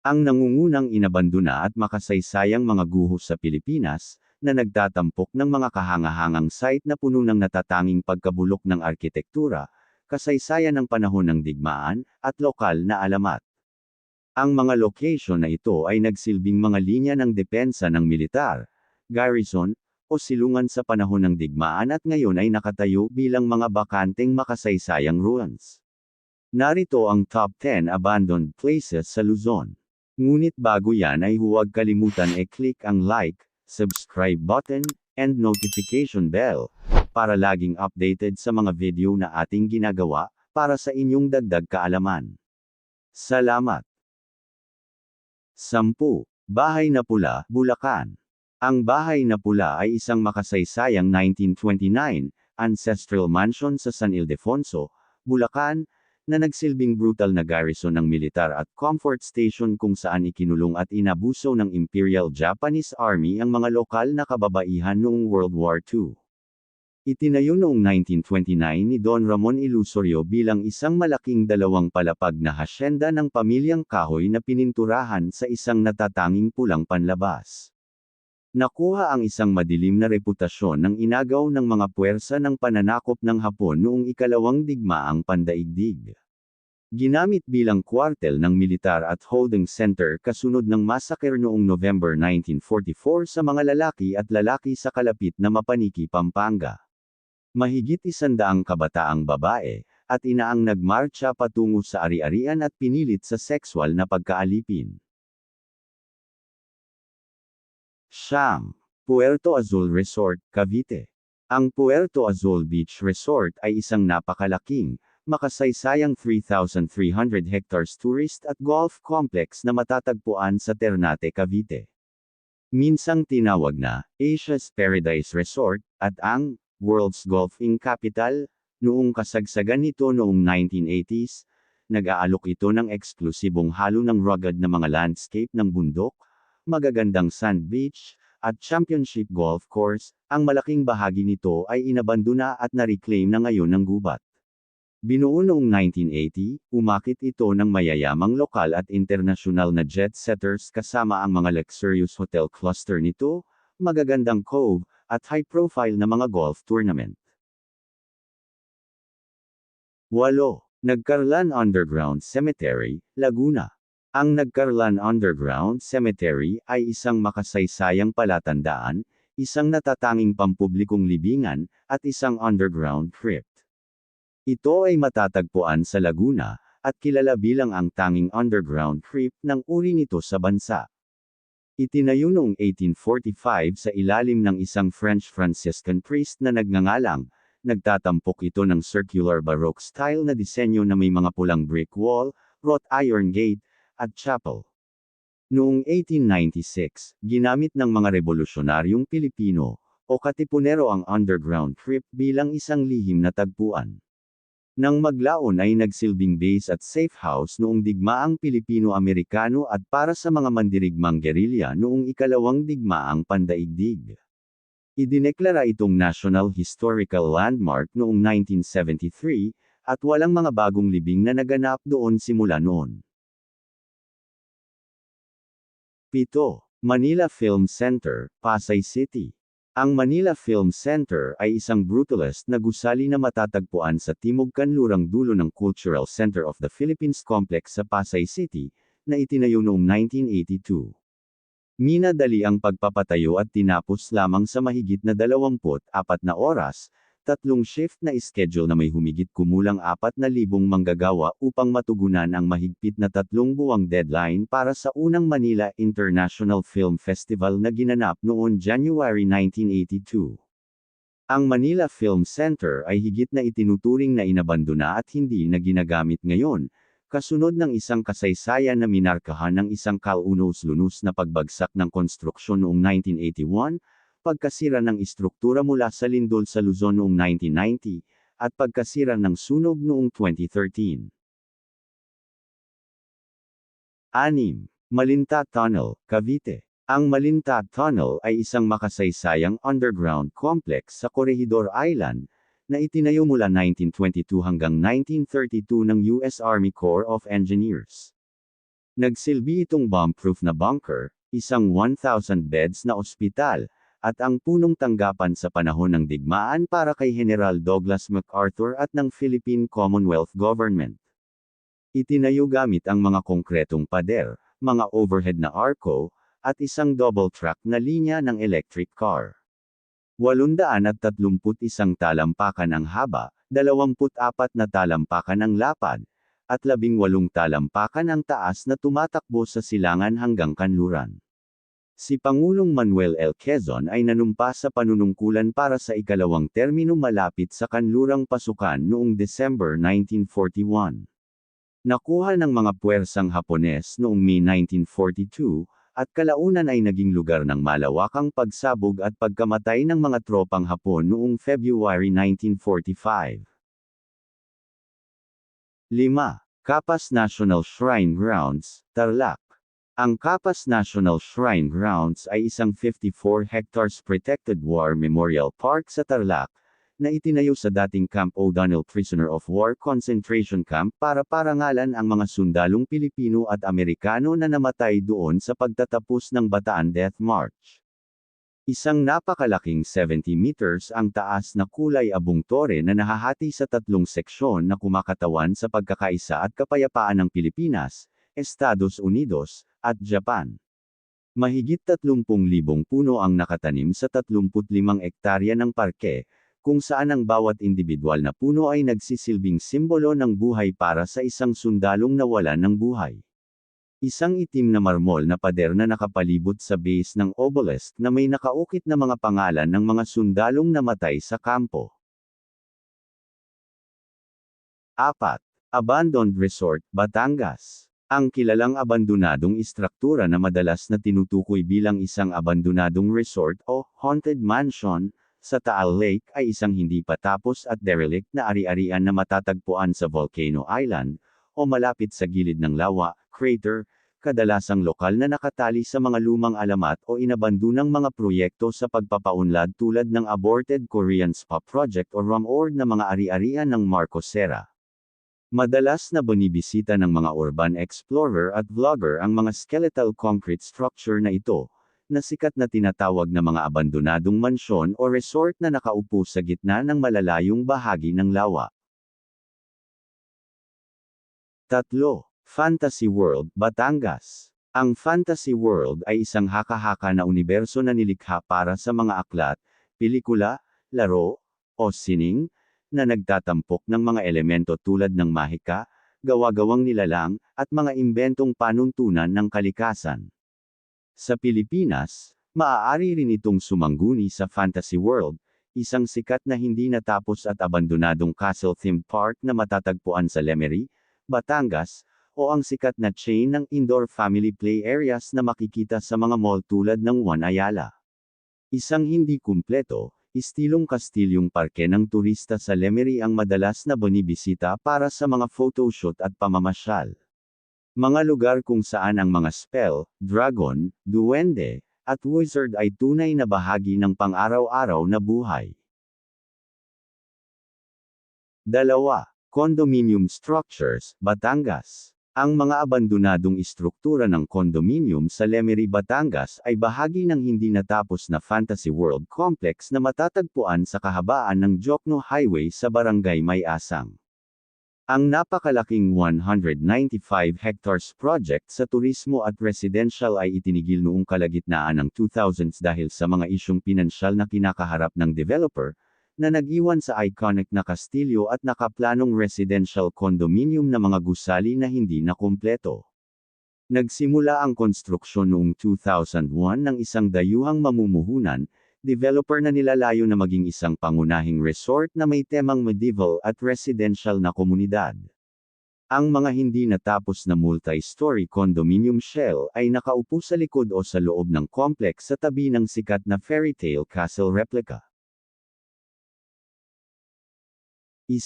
Ang nangungunang inabandona at makasaysayang mga guho sa Pilipinas, na nagtatampok ng mga kahangahangang site na puno ng natatanging pagkabulok ng arkitektura, kasaysayan ng panahon ng digmaan, at lokal na alamat. Ang mga location na ito ay nagsilbing mga linya ng depensa ng militar, garrison, o silungan sa panahon ng digmaan at ngayon ay nakatayo bilang mga bakanteng makasaysayang ruins. Narito ang top 10 abandoned places sa Luzon. Ngunit bago yan ay huwag kalimutan i-click ang like, subscribe button, and notification bell, para laging updated sa mga video na ating ginagawa, para sa inyong dagdag kaalaman. Salamat! 10. Bahay na Pula, Bulacan. Ang Bahay na Pula ay isang makasaysayang 1929 ancestral mansion sa San Ildefonso, Bulacan, na nagsilbing brutal na garrison ng militar at comfort station kung saan ikinulong at inabuso ng Imperial Japanese Army ang mga lokal na kababaihan noong World War II. Itinayo noong 1929 ni Don Ramon Ilusorio bilang isang malaking dalawang palapag na hasyenda ng pamilyang Kahoy na pininturahan sa isang natatanging pulang panlabas. Nakuha ang isang madilim na reputasyon ng inagaw ng mga puwersa ng pananakop ng Hapon noong ikalawang digmaang pandaigdig. Ginamit bilang kwartel ng militar at holding center kasunod ng massacre noong November 1944 sa mga lalaki at lalaki sa kalapit na Mapaniki, Pampanga. Mahigit 100 kabataang babae, at ina ang nagmarcha patungo sa ari-arian at pinilit sa sexual na pagkaalipin. Siyam. Puerto Azul Resort, Cavite. Ang Puerto Azul Beach Resort ay isang napakalaking, makasaysayang 3,300 hectares tourist at golf complex na matatagpuan sa Ternate, Cavite. Minsang tinawag na Asia's Paradise Resort at ang World's Golfing Capital, noong kasagsagan nito noong 1980s, nag-aalok ito ng eksklusibong halo ng rugged na mga landscape ng bundok, magagandang sand beach, at championship golf course. Ang malaking bahagi nito ay inabandona at na-reclaim na ngayon ng gubat. Binuo noong 1980, umakit ito ng mayayamang lokal at internasyonal na jet setters kasama ang mga luxurious hotel cluster nito, magagandang cove, at high-profile na mga golf tournament. 8. Nagcarlan Underground Cemetery, Laguna. Ang Nagcarlan Underground Cemetery ay isang makasaysayang palatandaan, isang natatanging pampublikong libingan, at isang underground crypt. Ito ay matatagpuan sa Laguna, at kilala bilang ang tanging underground crypt ng uri nito sa bansa. Itinayo noong 1845 sa ilalim ng isang French Franciscan priest na nagngangalang, nagtatampok ito ng circular Baroque style na disenyo na may mga pulang brick wall, wrought iron gate, at chapel. Noong 1896, ginamit ng mga revolusyonaryong Pilipino, o Katipunero ang underground crypt bilang isang lihim na tagpuan. Nang maglaon ay nagsilbing base at safe house noong digmaang Pilipino-Amerikano at para sa mga mandirigmang gerilya noong ikalawang digmaang pandaigdig. Idineklara itong National Historical Landmark noong 1973, at walang mga bagong libing na naganap doon simula noon. 7. Manila Film Center, Pasay City. Ang Manila Film Center ay isang brutalist na gusali na matatagpuan sa timog kanlurang dulo ng Cultural Center of the Philippines Complex sa Pasay City, na itinayo noong 1982. Minadali ang pagpapatayo at tinapos lamang sa mahigit na 24 na oras, 3 shift na schedule na may humigit kumulang 4,000 manggagawa upang matugunan ang mahigpit na 3 buwang deadline para sa unang Manila International Film Festival na ginanap noong January 1982. Ang Manila Film Center ay higit na itinuturing na inabandona at hindi na ginagamit ngayon, kasunod ng isang kasaysayan na minarkahan ng isang kaunos-lunos na pagbagsak ng konstruksyon noong 1981, pagkasira ng istruktura mula sa lindol sa Luzon noong 1990, at pagkasira ng sunog noong 2013. 6. Malinta Tunnel, Cavite. Ang Malinta Tunnel ay isang makasaysayang underground complex sa Corregidor Island, na itinayo mula 1922 hanggang 1932 ng US Army Corps of Engineers. Nagsilbi itong bomb-proof na bunker, isang 1,000 beds na ospital, at ang punong tanggapan sa panahon ng digmaan para kay General Douglas MacArthur at ng Philippine Commonwealth Government. Itinayo gamit ang mga konkretong pader, mga overhead na arco, at isang double-track na linya ng electric car. 831 talampakan ang haba, 24 na talampakan ang lapad, at 18 talampakan ang taas na tumatakbo sa silangan hanggang kanluran. Si Pangulong Manuel L. Quezon ay nanumpa sa panunungkulan para sa ikalawang termino malapit sa kanlurang pasukan noong December 1941. Nakuha ng mga puwersang Hapones noong May 1942, at kalaunan ay naging lugar ng malawakang pagsabog at pagkamatay ng mga tropang Hapon noong February 1945. 5. Capas National Shrine Grounds, Tarlac. Ang Capas National Shrine Grounds ay isang 54 hectares protected war memorial park sa Tarlac, na itinayo sa dating Camp O'Donnell Prisoner of War Concentration Camp para parangalan ang mga sundalong Pilipino at Amerikano na namatay doon sa pagtatapos ng Bataan Death March. Isang napakalaking 70 meters ang taas na kulay abong tore na nahahati sa 3 seksyon na kumakatawan sa pagkakaisa at kapayapaan ng Pilipinas, Estados Unidos, at Japan. Mahigit 30,000 puno ang nakatanim sa 35 ektarya ng parke, kung saan ang bawat individual na puno ay nagsisilbing simbolo ng buhay para sa isang sundalong nawalan ng buhay. Isang itim na marmol na pader na nakapalibot sa base ng obelisk na may nakaukit na mga pangalan ng mga sundalong namatay sa kampo. 4. Abandoned Resort, Batangas. Ang kilalang abandonadong istruktura na madalas na tinutukoy bilang isang abandonadong resort o haunted mansion sa Taal Lake ay isang hindi pa tapos at derelict na ari-arian na matatagpuan sa Volcano Island, o malapit sa gilid ng lawa, crater, kadalasang lokal na nakatali sa mga lumang alamat o inabandonang mga proyekto sa pagpapaunlad tulad ng aborted Korean Spa Project o ROMORD na mga ari-arian ng Marcos Serra. Madalas na binibisita ng mga urban explorer at vlogger ang mga skeletal concrete structure na ito, na sikat na tinatawag na mga abandonadong mansyon o resort na nakaupo sa gitna ng malalayong bahagi ng lawa. 3. Fantasy World, Batangas. Ang Fantasy World ay isang haka-haka na universo na nilikha para sa mga aklat, pelikula, laro, o sining, na nagtatampok ng mga elemento tulad ng mahika, gawa-gawang nilalang, at mga imbentong panuntunan ng kalikasan. Sa Pilipinas, maaari rin itong sumangguni sa Fantasy World, isang sikat na hindi natapos at abandonadong castle-themed park na matatagpuan sa Lemery, Batangas, o ang sikat na chain ng indoor family play areas na makikita sa mga mall tulad ng One Ayala. Isang hindi kumpleto, istilong kastilyong parke ng turista sa Lemery ang madalas na binibisita para sa mga photoshoot at pamamasyal. Mga lugar kung saan ang mga spell, dragon, duwende, at wizard ay tunay na bahagi ng pang-araw-araw na buhay. 2. Condominium Structures, Batangas. Ang mga abandonadong istruktura ng condominium sa Lemery, Batangas ay bahagi ng hindi natapos na Fantasy World Complex na matatagpuan sa kahabaan ng Jokno Highway sa Barangay May-Asang. Ang napakalaking 195 hectares project sa turismo at residential ay itinigil noong kalagitnaan ng 2000s dahil sa mga isyong pinansyal na kinakaharap ng developer, na nag-iwan sa iconic na kastilyo at nakaplanong residential condominium na mga gusali na hindi na kumpleto. Nagsimula ang konstruksyon noong 2001 ng isang dayuhang mamumuhunan, developer na nilalayo na maging isang pangunahing resort na may temang medieval at residential na komunidad. Ang mga hindi natapos na multi-story condominium shell ay nakaupo sa likod o sa loob ng complex sa tabi ng sikat na fairy tale castle replica. 1.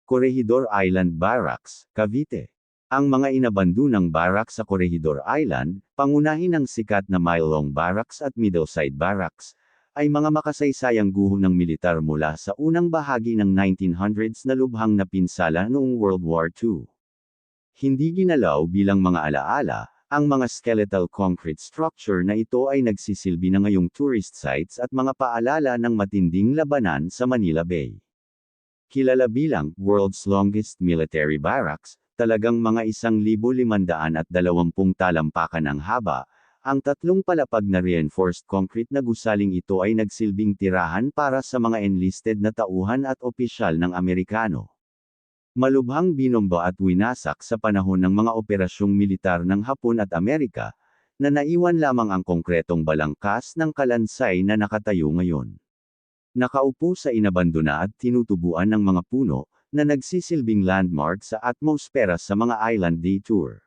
Corregidor Island Barracks, Cavite. Ang mga inabandonang barracks sa Corregidor Island, pangunahin ng sikat na Mile-Long Barracks at Middleside Barracks, ay mga makasaysayang guho ng militar mula sa unang bahagi ng 1900s na lubhang napinsala noong World War II. Hindi ginalaw bilang mga alaala, Ang mga skeletal concrete structure na ito ay nagsisilbi na ngayong tourist sites at mga paalala ng matinding labanan sa Manila Bay. Kilala bilang world's longest military barracks, talagang mga 1,520 talampakan ang haba, ang tatlong palapag na reinforced concrete na gusaling ito ay nagsilbing tirahan para sa mga enlisted na tauhan at opisyal ng Amerikano. Malubhang binomba at winasak sa panahon ng mga operasyong militar ng Hapon at Amerika, na naiwan lamang ang konkretong balangkas ng kalansay na nakatayo ngayon. Nakaupo sa inabandona at tinutubuan ng mga puno, na nagsisilbing landmark sa atmosfera sa mga island day tour.